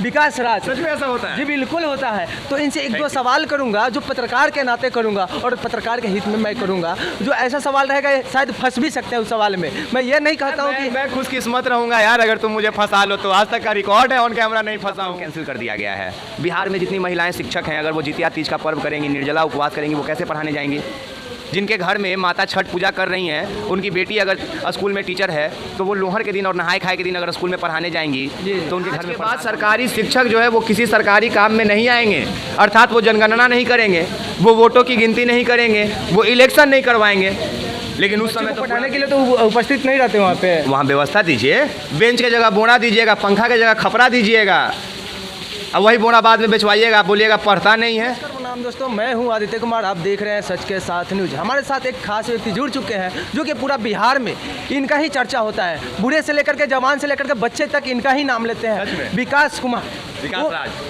विकास राज। सच में ऐसा होता है? जी बिल्कुल होता है। तो इनसे एक दो सवाल करूंगा जो पत्रकार के नाते करूंगा और पत्रकार के हित में मैं करूंगा। जो ऐसा सवाल रहेगा शायद फंस भी सकते हैं उस सवाल में। मैं ये नहीं कहता हूँ कि मैं खुशकिस्मत रहूंगा यार अगर तुम मुझे फंसा लो तो। आज तक का रिकॉर्ड है ऑन कैमरा नहीं फंसा हूँ। कैंसिल कर दिया गया है। बिहार में जितनी महिलाएं शिक्षक हैं अगर वो जितिया तीज का पर्व करेंगी, निर्जला उपवास करेंगी, वो कैसे पढ़ाने जाएंगी? जिनके घर में माता छठ पूजा कर रही हैं, उनकी बेटी अगर स्कूल में टीचर है तो वो लोहर के दिन और नहाय खाए के दिन अगर स्कूल में पढ़ाने जाएंगी तो उनके घर में बाद सरकारी शिक्षक जो है वो किसी सरकारी काम में नहीं आएंगे, अर्थात वो जनगणना नहीं करेंगे, वो वोटों की गिनती नहीं करेंगे, वो इलेक्शन नहीं करवाएंगे। लेकिन उस समय तो पढ़ाने के लिए तो उपस्थित नहीं रहते वहाँ पे। वहाँ व्यवस्था दीजिए, बेंच की जगह बोना दीजिएगा, पंखा की जगह खपरा दीजिएगा, अब वही बोना बाद में बेचवाइएगा, बोलिएगा पढ़ता नहीं है। नाम दोस्तों, मैं हूं आदित्य कुमार, आप देख रहे हैं सच के साथ न्यूज। हमारे साथ एक खास व्यक्ति जुड़ चुके हैं जो कि पूरा बिहार में इनका ही चर्चा होता है। बूढ़े से लेकर के जवान से लेकर के बच्चे तक इनका ही नाम लेते हैं। विकास कुमार,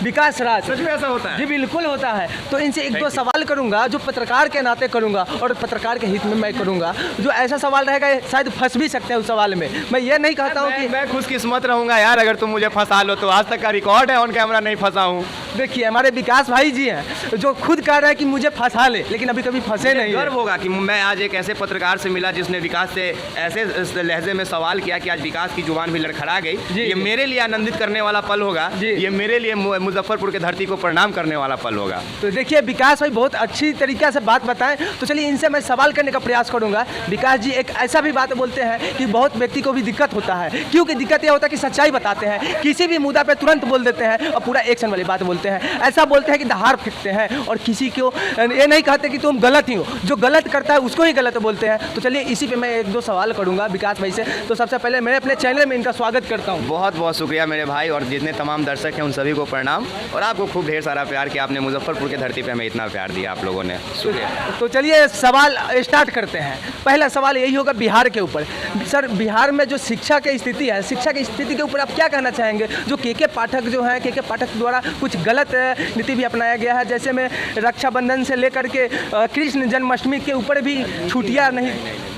विकास राज। सच में ऐसा होता है? जी बिल्कुल होता है। तो इनसे एक दो सवाल करूंगा जो पत्रकार के नाते करूंगा और पत्रकार के हित में मैं करूंगा। जो ऐसा सवाल रहेगा शायद फंस भी सकते हैं उस सवाल में। मैं ये नहीं कहता हूँ कि मैं खुशकिस्मत रहूंगा यार अगर तुम मुझे फंसा लो तो। आज तक का रिकॉर्ड है ऑन कैमरा नहीं फंसा हूँ। देखिए हमारे विकास भाई जी हैं जो खुद कह रहे हैं कि मुझे फंसा ले, लेकिन अभी कभी फंसे नहीं। गर्व होगा कि मैं आज एक ऐसे पत्रकार से मिला जिसने विकास से ऐसे लहजे में सवाल किया कि आज विकास की जुबान भी लड़खड़ा गई। ये मेरे लिए आनंदित करने वाला पल होगा। ये मेरे लिए मुजफ्फरपुर के धरती को प्रणाम करने वाला पल होगा। तो देखिए विकास भाई बहुत अच्छी तरीके से बात बताएं। तो चलिए इनसे मैं सवाल करने का प्रयास करूंगा। विकास जी एक ऐसा भी बात बोलते हैं कि बहुत व्यक्ति को भी दिक्कत होता है, क्योंकि दिक्कत यह होता है कि सच्चाई बताते हैं, किसी भी मुद्दा पे तुरंत बोल देते हैं और पूरा एक्शन वाली बात बोलते हैं। ऐसा बोलते हैं कि दहाड़ फेंकते हैं और किसी को ये नहीं कहते कि तुम गलत ही हो, जो गलत करता है उसको ही गलत बोलते हैं। तो चलिए इसी पे मैं एक दो सवाल करूंगा विकास भाई से। तो सबसे पहले मैं अपने चैनल में इनका स्वागत करता हूँ। बहुत बहुत शुक्रिया मेरे भाई, और जितने तमाम दर्शक हैं उन सभी को प्रणाम, और आपको खूब ढेर सारा प्यार कि आपने मुजफ्फरपुर की धरती पे हमें इतना प्यार दिया आप लोगों ने, शुक्रिया। तो चलिए सवाल स्टार्ट करते हैं। पहला सवाल यही होगा बिहार के ऊपर। सर बिहार में जो शिक्षा की स्थिति है, शिक्षा की स्थिति के ऊपर आप क्या कहना चाहेंगे? जो के पाठक जो हैं, के पाठक द्वारा कुछ गलत नीति भी अपनाया गया है, जैसे में रक्षाबंधन से लेकर के कृष्ण जन्माष्टमी के ऊपर भी छुट्टियाँ नहीं।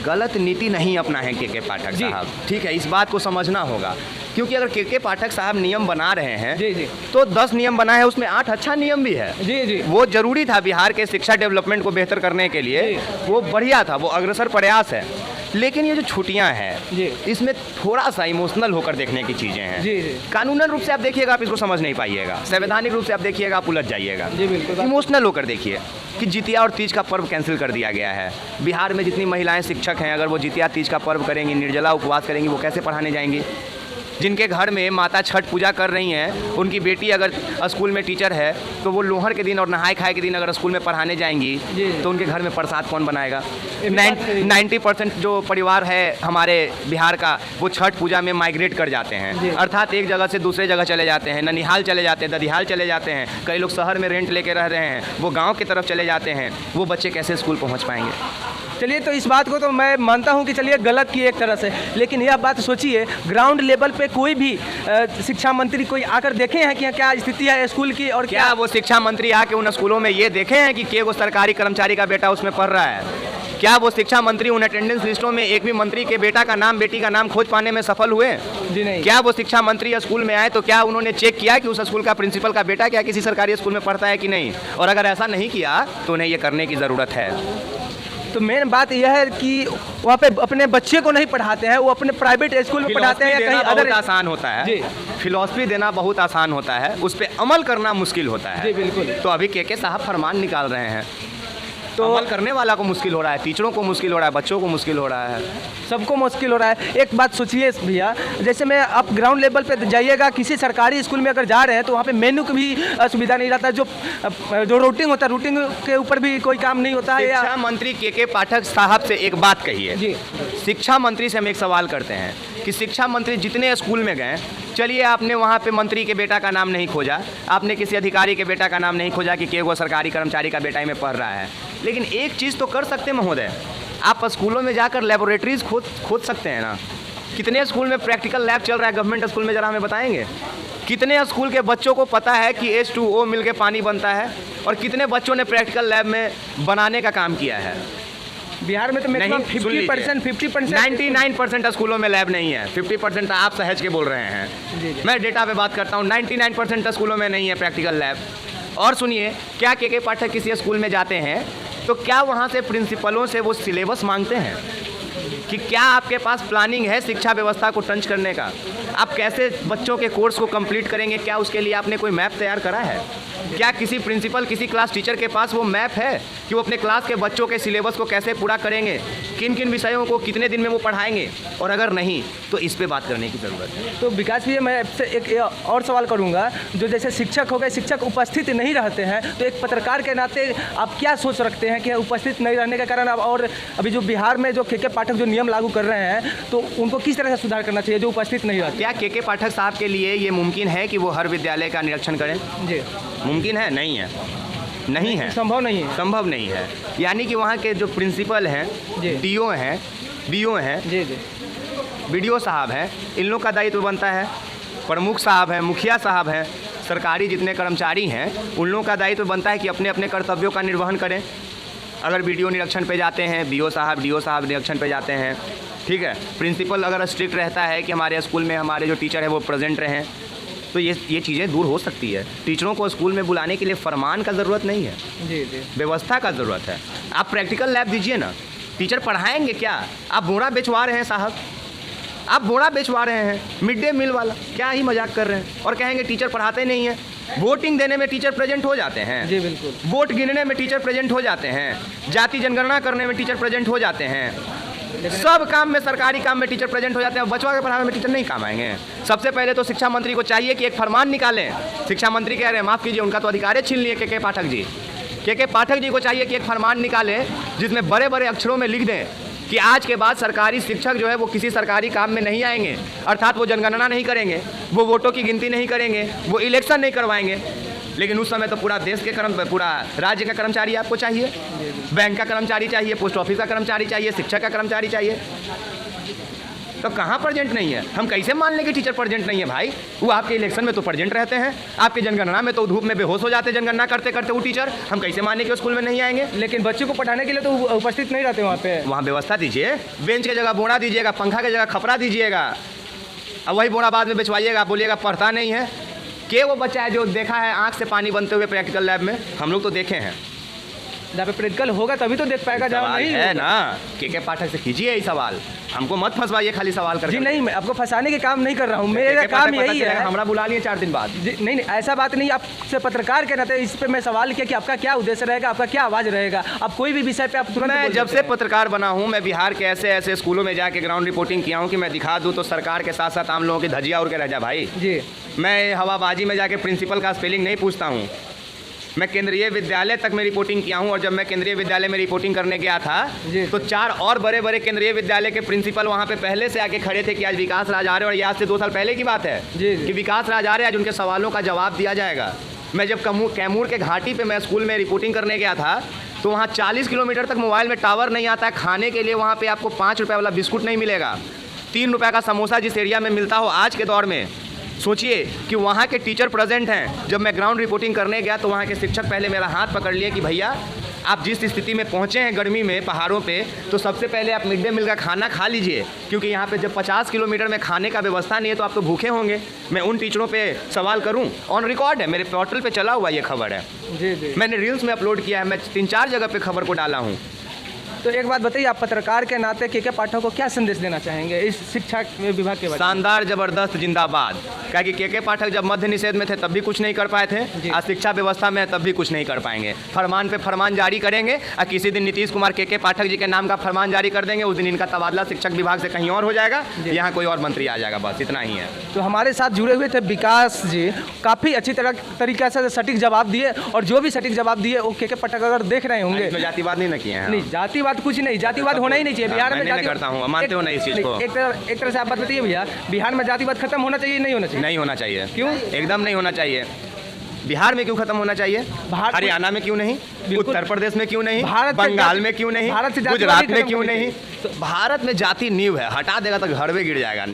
गलत नीति नहीं अपना है के पाठक साहब, ठीक है, इस बात को समझना होगा। क्योंकि अगर के पाठक साहब नियम बना रहे हैं जी तो 10 नियम बना है, उसमें 8 अच्छा नियम भी है जी। वो जरूरी था बिहार के शिक्षा डेवलपमेंट को बेहतर करने के लिए, वो बढ़िया था, वो अग्रसर प्रयास है। लेकिन ये जो छुट्टियां हैं इसमें थोड़ा सा इमोशनल होकर देखने की चीज़ें हैं जी। कानूनन रूप से आप देखिएगा आप इसको समझ नहीं पाइएगा, संवैधानिक रूप से आप देखिएगा आप उलझ जाइएगा। इमोशनल होकर देखिए कि जितिया और तीज का पर्व कैंसिल कर दिया गया है। बिहार में जितनी महिलाएं शिक्षक हैं अगर वो जितिया तीज का पर्व करेंगी, निर्जला उपवास करेंगी, वो कैसे पढ़ाने जाएंगी? जिनके घर में माता छठ पूजा कर रही हैं, उनकी बेटी अगर स्कूल में टीचर है तो वो लोहर के दिन और नहाय खाए के दिन अगर स्कूल में पढ़ाने जाएंगी तो उनके घर में प्रसाद कौन बनाएगा? 90% जो परिवार है हमारे बिहार का वो छठ पूजा में माइग्रेट कर जाते हैं, अर्थात एक जगह से दूसरे जगह चले जाते हैं, ननिहाल चले जाते हैं, ददिहाल चले जाते हैं, कई लोग शहर में रेंट लेके रह रहे हैं, वो गाँव की तरफ चले जाते हैं। वो बच्चे कैसे स्कूल पहुँच पाएंगे? चलिए तो इस बात को तो मैं मानता हूं कि चलिए गलत की एक तरह से, लेकिन यह बात सोचिए ग्राउंड लेवल पे कोई भी शिक्षा मंत्री कोई आकर देखे हैं कि क्या स्थिति है स्कूल की? और क्या वो शिक्षा मंत्री आके उन स्कूलों में ये देखे हैं कि वो सरकारी कर्मचारी का बेटा उसमें पढ़ रहा है? क्या वो शिक्षा मंत्री उन अटेंडेंस लिस्टों में एक भी मंत्री के बेटा का नाम बेटी का नाम खोज पाने में सफल हुए? जी नहीं। क्या वो शिक्षा मंत्री स्कूल में आए तो क्या उन्होंने चेक किया कि उस स्कूल का प्रिंसिपल का बेटा क्या किसी सरकारी स्कूल में पढ़ता है कि नहीं? और अगर ऐसा नहीं किया तो उन्हें ये करने की ज़रूरत है। तो मेन बात यह है कि वहाँ पे अपने बच्चे को नहीं पढ़ाते हैं, वो अपने प्राइवेट स्कूल में पढ़ाते हैं या कहीं अदर। आसान होता है जी, फिलॉसफी देना बहुत आसान होता है, उस पर अमल करना मुश्किल होता है जी। बिल्कुल। तो अभी के साहब फरमान निकाल रहे हैं तो अमल करने वाला को मुश्किल हो रहा है, टीचरों को मुश्किल हो रहा है, बच्चों को मुश्किल हो रहा है, सबको मुश्किल हो रहा है। एक बात सोचिए भैया, जैसे मैं आप ग्राउंड लेवल पे जाइएगा किसी सरकारी स्कूल में अगर जा रहे हैं तो वहाँ पे मेनू की भी सुविधा नहीं रहता, जो रूटिंग होता है रूटिंग के ऊपर भी कोई काम नहीं होता है। शिक्षा मंत्री के पाठक साहब से एक बात कहिए जी। शिक्षा मंत्री से हम एक सवाल करते हैं कि शिक्षा मंत्री जितने स्कूल में गए, चलिए आपने वहाँ पे मंत्री के बेटा का नाम नहीं खोजा, आपने किसी अधिकारी के बेटा का नाम नहीं खोजा कि वो सरकारी कर्मचारी का बेटा में पढ़ रहा है, लेकिन एक चीज़ तो कर सकते महोदय, आप स्कूलों में जाकर लेबोरेटरीज खोद सकते हैं ना। कितने स्कूल में प्रैक्टिकल लैब चल रहा है गवर्नमेंट स्कूल में, ज़रा हमें बताएंगे? कितने स्कूल के बच्चों को पता है कि H2O मिलके पानी बनता है, और कितने बच्चों ने प्रैक्टिकल लैब में बनाने का काम किया है? बिहार में तो मैक्सिमम 50%, 99% स्कूलों में लैब नहीं है, 50% आप सहज के बोल रहे हैं। मैं डेटा पे बात करता हूँ, 99% स्कूलों में नहीं है प्रैक्टिकल लैब। और सुनिए, क्या के पाठक किसी स्कूल में जाते हैं तो क्या वहाँ से प्रिंसिपलों से वो सिलेबस मांगते हैं कि क्या आपके पास प्लानिंग है शिक्षा व्यवस्था को टंच करने का? आप कैसे बच्चों के कोर्स को कंप्लीट करेंगे, क्या उसके लिए आपने कोई मैप तैयार करा है? क्या किसी प्रिंसिपल, किसी क्लास टीचर के पास वो मैप है कि वो अपने क्लास के बच्चों के सिलेबस को कैसे पूरा करेंगे, किन किन विषयों को कितने दिन में वो पढ़ाएंगे? और अगर नहीं तो इस पे बात करने की ज़रूरत है। तो विकास भैया, मैं आपसे एक और सवाल करूंगा, जो जैसे शिक्षक हो गए, शिक्षक उपस्थित नहीं रहते हैं, तो एक पत्रकार के नाते आप क्या सोच रखते हैं कि उपस्थित नहीं रहने के कारण अब, और अभी जो बिहार में जो के पाठक जो नियम लागू कर रहे हैं, तो उनको किस तरह से सुधार करना चाहिए जो उपस्थित नहीं रहते? क्या के पाठक साहब के लिए ये मुमकिन है कि वो हर विद्यालय का निरीक्षण करें? जी, मुमकिन है? नहीं है, नहीं है, संभव नहीं है, संभव नहीं है। यानी कि वहाँ के जो प्रिंसिपल हैं, डीओ हैं, बीओ हैं, जी जी, बीडीओ साहब हैं, इन लोग का दायित्व बनता है। प्रमुख साहब हैं, मुखिया साहब हैं, सरकारी जितने कर्मचारी हैं, उन लोगों का दायित्व बनता है कि अपने अपने कर्तव्यों का निर्वहन करें। अगर बीडीओ निरीक्षण पे जाते हैं, बीओ साहब, डीओ साहब निरीक्षण पे जाते हैं, ठीक है। प्रिंसिपल अगर स्ट्रिक्ट रहता है कि हमारे स्कूल में हमारे जो टीचर है वो प्रेजेंट रहें, तो ये चीज़ें दूर हो सकती है। टीचरों को स्कूल में बुलाने के लिए फरमान का ज़रूरत नहीं है, जी जी, व्यवस्था का ज़रूरत है। आप प्रैक्टिकल लैब दीजिए ना, टीचर पढ़ाएंगे क्या? आप बोरा बेचवा रहे हैं साहब, आप बोरा बेचवा रहे हैं, मिड डे मील वाला, क्या ही मजाक कर रहे हैं। और कहेंगे टीचर पढ़ाते नहीं हैं। वोटिंग देने में टीचर प्रेजेंट हो जाते हैं, जी बिल्कुल, वोट गिनने में टीचर प्रेजेंट हो जाते हैं, जाति जनगणना करने में टीचर प्रेजेंट हो जाते हैं, सब काम में, सरकारी काम में टीचर प्रेजेंट हो जाते हैं। बचवा के पढ़ाने में टीचर नहीं काम आएंगे। सबसे पहले तो शिक्षा मंत्री को चाहिए कि एक फरमान निकालें। शिक्षा मंत्री कह रहे हैं, माफ़ कीजिए, उनका तो अधिकार छीन लिए के पाठक जी। के पाठक जी को चाहिए कि एक फरमान निकालें जिसमें बड़े बड़े अक्षरों में लिख दें कि आज के बाद सरकारी शिक्षक जो है वो किसी सरकारी काम में नहीं आएंगे, अर्थात वो जनगणना नहीं करेंगे, वो वोटों की गिनती नहीं करेंगे, वो इलेक्शन नहीं करवाएंगे। लेकिन उस समय तो पूरा देश के पूरा राज्य का कर्मचारी आपको चाहिए, बैंक का कर्मचारी चाहिए, पोस्ट ऑफिस का कर्मचारी चाहिए, शिक्षक का कर्मचारी चाहिए। तो कहाँ प्रेजेंट नहीं है? हम कैसे मान लें कि टीचर प्रेजेंट नहीं है भाई? वो आपके इलेक्शन में तो प्रेजेंट रहते हैं, आपकी जनगणना में तो धूप में बेहोश हो जाते हैं जनगणना करते करते वो टीचर। हम कैसे माने कि वो स्कूल में नहीं आएंगे? लेकिन बच्चों को पढ़ाने के लिए तो उपस्थित नहीं रहते वहाँ पे। वहाँ व्यवस्था दीजिए, बेंच की जगह बोरा दीजिएगा, पंखा की जगह खपरा दीजिएगा, अब वही बोरा बाद में बेचवाइएगा, बोलिएगा पढ़ता नहीं है। के वो बच्चा है जो देखा है आँख से पानी बनते हुए प्रैक्टिकल लैब में? हम लोग तो देखे हैं। जहाँ पे प्रैक्टिकल होगा तभी तो देख पाएगा, जहाँ नहीं है ना। के पाठक से कीजिए ये सवाल, हमको मत फंसवाइए खाली सवाल कर। जी नहीं, मैं आपको फंसाने के काम नहीं कर रहा हूँ, मेरा काम यही है। हमरा बुला लिए 4 दिन बाद। जी नहीं, ऐसा बात नहीं, आपसे पत्रकार के नाते इस पे मैं सवाल किया कि आपका क्या उद्देश्य रहेगा, आपका क्या आवाज़ रहेगा, आप कोई भी विषय पे आप तुरंत। मैं जब से पत्रकार बना हूँ, मैं बिहार के ऐसे ऐसे स्कूलों में जाके ग्राउंड रिपोर्टिंग किया हूँ कि मैं दिखा दूँ तो सरकार के साथ साथ आम लोगों की धजिया उड़ के रह जा भाई। जी, मैं हवाबाजी में जाके प्रिंसिपल का स्पेलिंग नहीं पूछता हूँ। मैं केंद्रीय विद्यालय तक में रिपोर्टिंग किया हूँ, और जब मैं केंद्रीय विद्यालय में रिपोर्टिंग करने गया था तो 4 और बड़े बड़े केंद्रीय विद्यालय के प्रिंसिपल वहाँ पे पहले से आके खड़े थे कि आज विकास राज आ रहे हैं, और ये आज से 2 साल पहले की बात है कि विकास राज आ रहे हैं, आज उनके सवालों का जवाब दिया जाएगा। मैं जब कैमूर के घाटी पे मैं स्कूल में रिपोर्टिंग करने गया था तो वहाँ 40 किलोमीटर तक मोबाइल में टावर नहीं आता है, खाने के लिए वहाँ पे आपको 5 रुपये वाला बिस्कुट नहीं मिलेगा, 3 रुपये का समोसा जिस एरिया में मिलता हो आज के दौर में। सोचिए कि वहाँ के टीचर प्रेजेंट हैं। जब मैं ग्राउंड रिपोर्टिंग करने गया तो वहाँ के शिक्षक पहले मेरा हाथ पकड़ लिए कि भैया आप जिस स्थिति में पहुँचे हैं गर्मी में पहाड़ों पे, तो सबसे पहले आप मिड डे मील का खाना खा लीजिए, क्योंकि यहाँ पे जब 50 किलोमीटर में खाने का व्यवस्था नहीं है तो आप तो भूखे होंगे। मैं उन टीचरों पे सवाल करूँ, ऑन रिकॉर्ड है, मेरे पोर्टल पे चला हुआ ये खबर है। जी जी, मैंने रील्स में अपलोड किया है, मैं 3-4 जगह पे खबर को डाला हूँ। तो एक बात बताइए, आप पत्रकार के नाते के पाठक को क्या संदेश देना चाहेंगे इस शिक्षा विभाग के बारे में? शानदार, जबरदस्त, जिंदाबाद। क्या कि के पाठक जब मध्य निषेध में थे तब भी कुछ नहीं कर पाए थे, आज शिक्षा व्यवस्था में तब भी कुछ नहीं कर पाएंगे। फरमान पे फरमान जारी करेंगे, और किसी दिन नीतीश कुमार के पाठक जी के नाम का फरमान जारी कर देंगे, उस दिन इनका तबादला शिक्षक विभाग से कहीं और हो जाएगा, यहाँ कोई और मंत्री आ जाएगा, बस इतना ही है। तो हमारे साथ जुड़े हुए थे विकास जी, काफ़ी अच्छी तरीके से सटीक जवाब दिए, और जो भी सटीक जवाब दिए वो के पाठक अगर देख रहे होंगे, जातिवाद नहीं न किए हैं। नहीं, जातिवाद कुछ नहीं, जातिवाद होना ही नहीं चाहिए बिहार में। मैं करता हूँ, मानते हो नहीं इस चीज़ को? एक तरह से आप बात बताइए भैया, बिहार में जातिवाद खत्म होना चाहिए, नहीं होना चाहिए? नहीं होना चाहिए। क्यों? एकदम नहीं होना चाहिए। बिहार में क्यों खत्म होना चाहिए? हरियाणा में क्यों नहीं? उत्तर प्रदेश में क्यों नहीं? बंगाल में क्यों नहीं? गुजरात में क्यों नहीं? भारत में जाति नींव है, हटा देगा तो घर में गिर जाएगा।